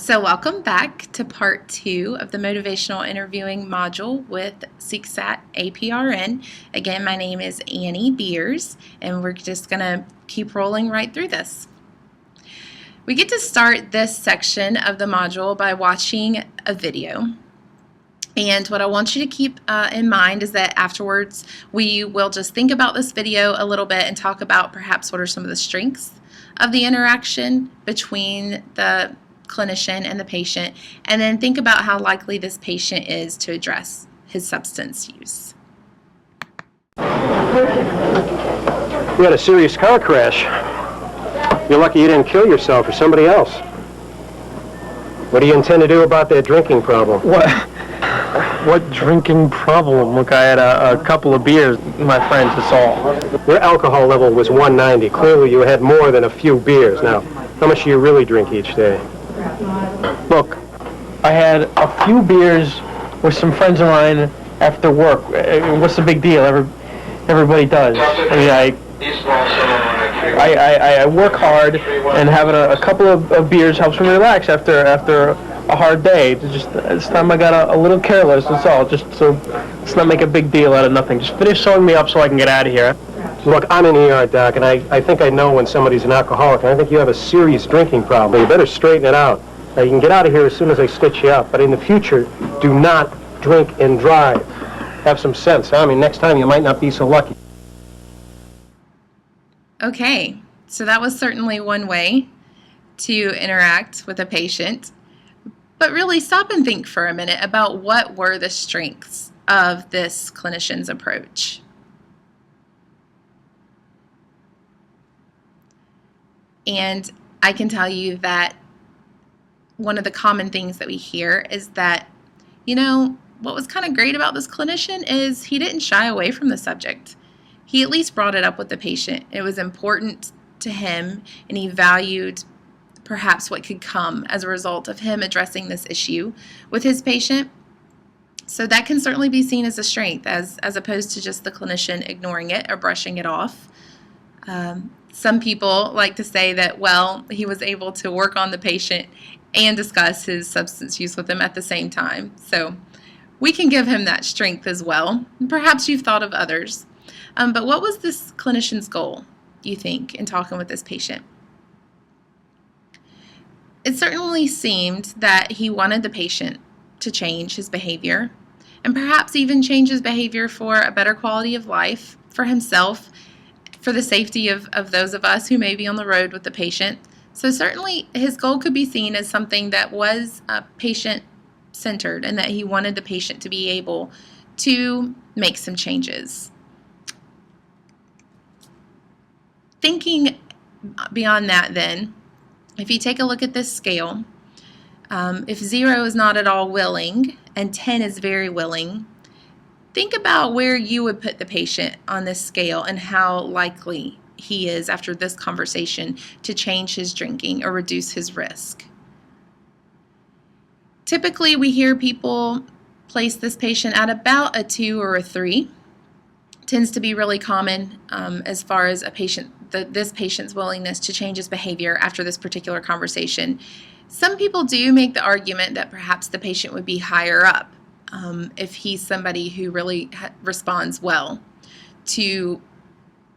So welcome back to part 2 of the Motivational Interviewing module with SECSAT-APRN. Again, my name is Annie Beers, and we're just going to keep rolling right through this. We get to start this section of the module by watching a video. And what I want you to keep in mind is that afterwards we will just think about this video a little bit and talk about perhaps what are some of the strengths of the interaction between the clinician and the patient, and then think about how likely this patient is to address his substance use. You had a serious car crash. You're lucky you didn't kill yourself or somebody else. What do you intend to do about that drinking problem? What drinking problem? Look, I had a couple of beers with my friends, that's all. Your alcohol level was 190. Clearly you had more than a few beers. Now, how much do you really drink each day? Look, I had a few beers with some friends of mine after work. What's the big deal? Everybody does. I mean, I work hard, and having a couple of beers helps me relax after a hard day. This time I got a little careless, that's all. Let's not make a big deal out of nothing. Just finish sewing me up so I can get out of here. Look, I'm an ER doc, and I think I know when somebody's an alcoholic, and I think you have a serious drinking problem. You better straighten it out. Now, you can get out of here as soon as I stitch you up, but in the future, do not drink and drive. Have some sense, huh? I mean, next time you might not be so lucky. Okay, so that was certainly one way to interact with a patient, but really stop and think for a minute about what were the strengths of this clinician's approach. And I can tell you that one of the common things that we hear is that, what was kind of great about this clinician is he didn't shy away from the subject. He at least brought it up with the patient. It was important to him, and he valued perhaps what could come as a result of him addressing this issue with his patient. So that can certainly be seen as a strength, as opposed to just the clinician ignoring it or brushing it off. Some people like to say that, well, he was able to work on the patient and discuss his substance use with him at the same time. So we can give him that strength as well. Perhaps you've thought of others. But what was this clinician's goal, you think, in talking with this patient? It certainly seemed that he wanted the patient to change his behavior, and perhaps even change his behavior for a better quality of life for himself, for the safety of those of us who may be on the road with the patient. So certainly his goal could be seen as something that was patient-centered, and that he wanted the patient to be able to make some changes. Thinking beyond that then, if you take a look at this scale, if 0 is not at all willing and 10 is very willing, think about where you would put the patient on this scale and how likely he is after this conversation to change his drinking or reduce his risk. Typically, we hear people place this patient at about a 2 or a 3. Tends to be really common as far as this patient's willingness to change his behavior after this particular conversation. Some people do make the argument that perhaps the patient would be higher up if he's somebody who really responds well to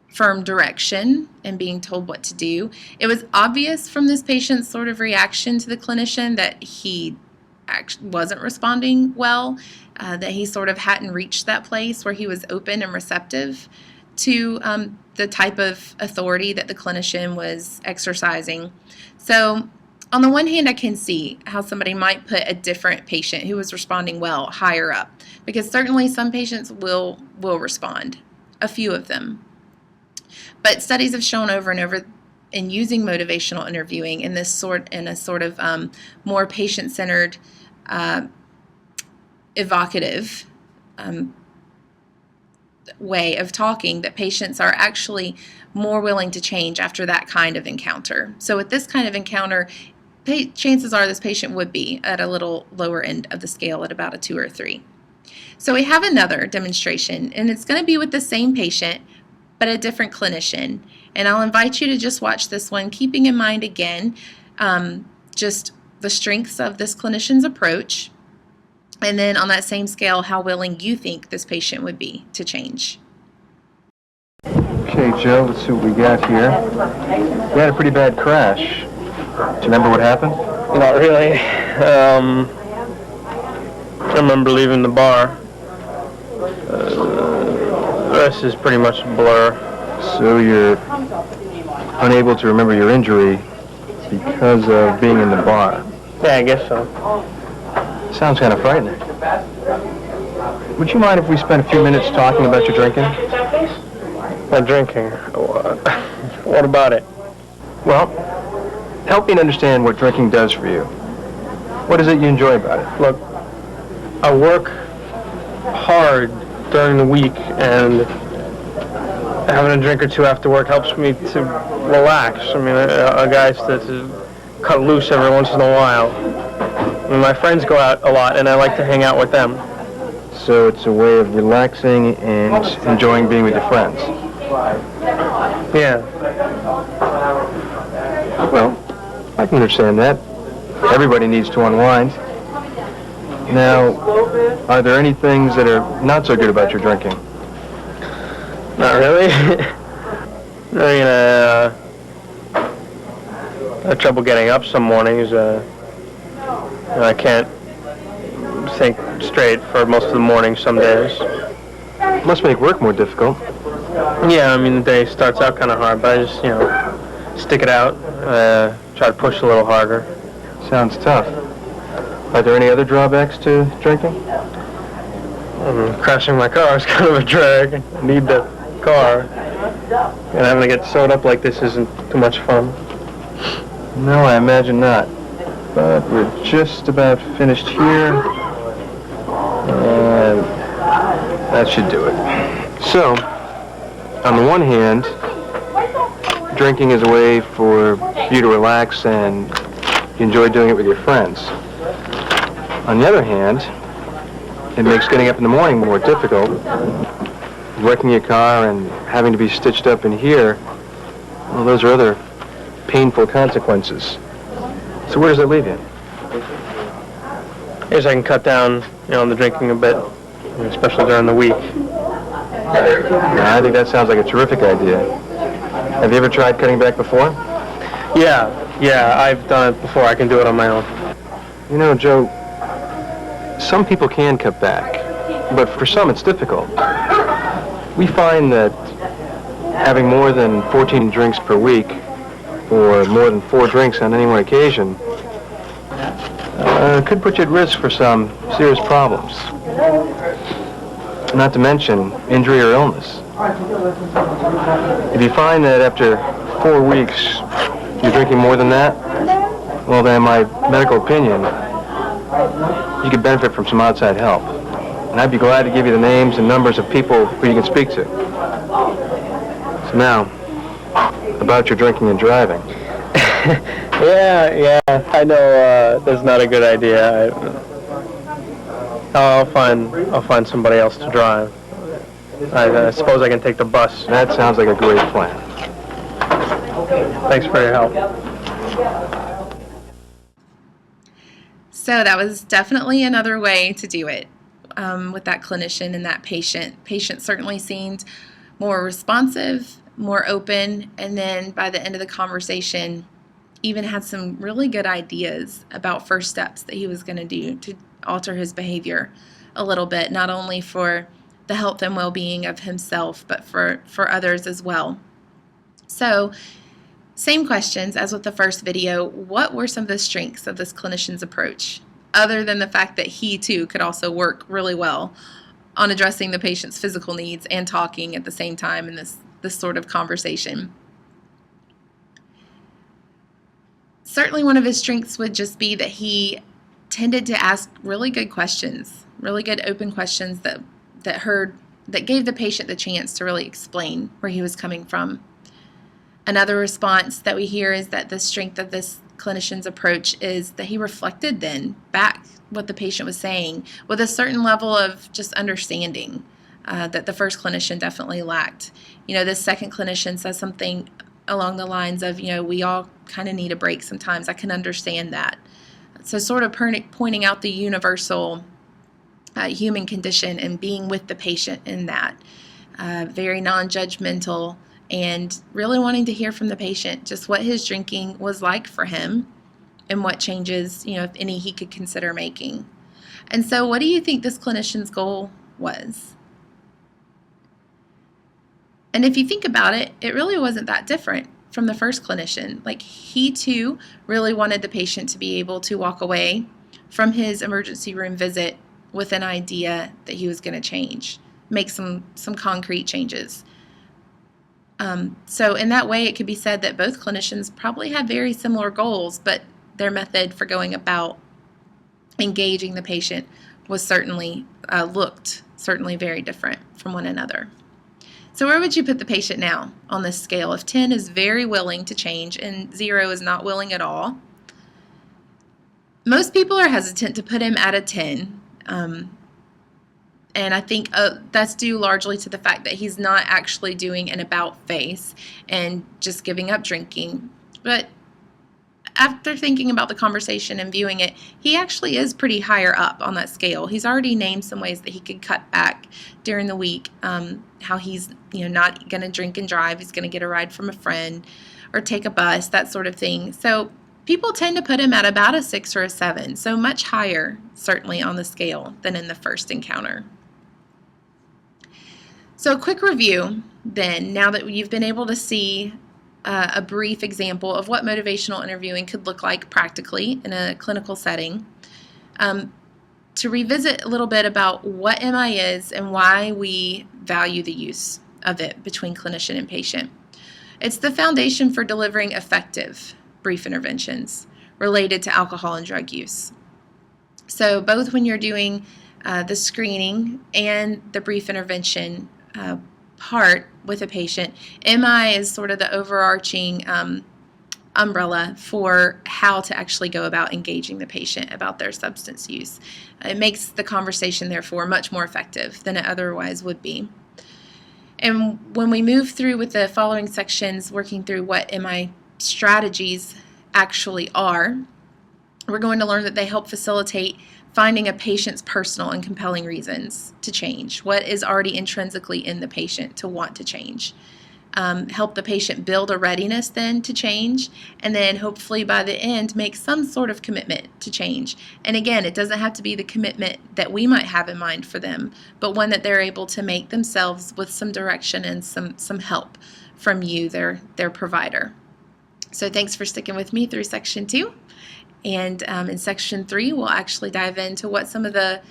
firm direction and being told what to do. It was obvious from this patient's sort of reaction to the clinician that he actually wasn't responding well, that he sort of hadn't reached that place where he was open and receptive to the type of authority that the clinician was exercising. So on the one hand, I can see how somebody might put a different patient who was responding well higher up, because certainly some patients will respond, a few of them. But studies have shown over and over in using motivational interviewing in a sort of more patient-centered, evocative way of talking, that patients are actually more willing to change after that kind of encounter. So with this kind of encounter, chances are this patient would be at a little lower end of the scale at about a 2 or 3. So we have another demonstration, and it's going to be with the same patient, but a different clinician. And I'll invite you to just watch this one, keeping in mind again just the strengths of this clinician's approach, and then on that same scale, how willing you think this patient would be to change. Okay, Joe, let's see what we got here. You had a pretty bad crash. Do you remember what happened? Not really. I remember leaving the bar. The rest is pretty much a blur. So you're unable to remember your injury because of being in the bar. Yeah, I guess so. Sounds kind of frightening. Would you mind if we spent a few minutes talking about your drinking? My drinking? What about it? Well, help me understand what drinking does for you. What is it you enjoy about it? Look, I work hard during the week, and having a drink or two after work helps me to relax. I mean, a guy's to cut loose every once in a while. I mean, my friends go out a lot, and I like to hang out with them. So it's a way of relaxing and enjoying being with your friends. Yeah. Well, I can understand that. Everybody needs to unwind. Now, are there any things that are not so good about your drinking? Not really. I mean, I have trouble getting up some mornings. I can't think straight for most of the morning some days. Must make work more difficult. Yeah, I mean, the day starts out kind of hard, but I just, stick it out, try to push a little harder. Sounds tough. Are there any other drawbacks to drinking? Crashing my car is kind of a drag. I need the car. And having to get sewed up like this isn't too much fun. No, I imagine not. But we're just about finished here. And that should do it. So, on the one hand, drinking is a way for you to relax and you enjoy doing it with your friends. On the other hand, it makes getting up in the morning more difficult. Wrecking your car and having to be stitched up in here, well, those are other painful consequences. So where does that leave you? I guess I can cut down, on the drinking a bit, especially during the week. I think that sounds like a terrific idea. Have you ever tried cutting back before? Yeah, I've done it before. I can do it on my own. You know, Joe, some people can cut back, but for some it's difficult. We find that having more than 14 drinks per week, or more than 4 drinks on any one occasion, could put you at risk for some serious problems. Not to mention injury or illness. If you find that after 4 weeks you're drinking more than that, well then, in my medical opinion, you could benefit from some outside help. And I'd be glad to give you the names and numbers of people who you can speak to. So now, about your drinking and driving. Yeah, I know that's not a good idea. I'll find somebody else to drive. I suppose I can take the bus. That sounds like a great plan. Thanks for your help. So that was definitely another way to do it with that clinician and that patient. Patient certainly seemed more responsive, more open, and then by the end of the conversation, even had some really good ideas about first steps that he was going to do to alter his behavior a little bit, not only for the health and well-being of himself, but for others as well. So, same questions as with the first video. What were some of the strengths of this clinician's approach, other than the fact that he too could also work really well on addressing the patient's physical needs and talking at the same time in this sort of conversation? Certainly one of his strengths would just be that he tended to ask really good questions, really good open questions that gave the patient the chance to really explain where he was coming from. Another response that we hear is that the strength of this clinician's approach is that he reflected then back what the patient was saying with a certain level of just understanding that the first clinician definitely lacked. This second clinician says something along the lines of, we all kind of need a break sometimes. I can understand that. So sort of pointing out the universal human condition and being with the patient in that. Very non-judgmental, and really wanting to hear from the patient just what his drinking was like for him and what changes, if any, he could consider making. And so what do you think this clinician's goal was? And if you think about it, it really wasn't that different from the first clinician. Like, he too really wanted the patient to be able to walk away from his emergency room visit with an idea that he was going to change, make some concrete changes. So in that way, it could be said that both clinicians probably had very similar goals, but their method for going about engaging the patient was certainly looked very different from one another. So where would you put the patient now on this scale? If 10 is very willing to change and 0 is not willing at all, most people are hesitant to put him at a 10. And I think that's due largely to the fact that he's not actually doing an about face and just giving up drinking. But after thinking about the conversation and viewing it, he actually is pretty higher up on that scale. He's already named some ways that he could cut back during the week, how he's not going to drink and drive. He's going to get a ride from a friend or take a bus, that sort of thing. So people tend to put him at about a 6 or a 7, so much higher, certainly, on the scale than in the first encounter. So a quick review, then, now that you've been able to see a brief example of what motivational interviewing could look like practically in a clinical setting, to revisit a little bit about what MI is and why we value the use of it between clinician and patient. It's the foundation for delivering effective brief interventions related to alcohol and drug use. So both when you're doing the screening and the brief intervention part with a patient, MI is sort of the overarching umbrella for how to actually go about engaging the patient about their substance use. It makes the conversation, therefore, much more effective than it otherwise would be. And when we move through with the following sections, working through what MI strategies actually are, we're going to learn that they help facilitate finding a patient's personal and compelling reasons to change, what is already intrinsically in the patient to want to change. Help the patient build a readiness then to change, and then hopefully by the end make some sort of commitment to change. And again, it doesn't have to be the commitment that we might have in mind for them, but one that they're able to make themselves with some direction and some help from you, their provider. So thanks for sticking with me through section 2. And in section 3, we'll actually dive into what some of the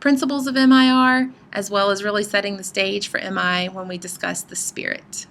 principles of MI are, as well as really setting the stage for MI when we discuss the spirit.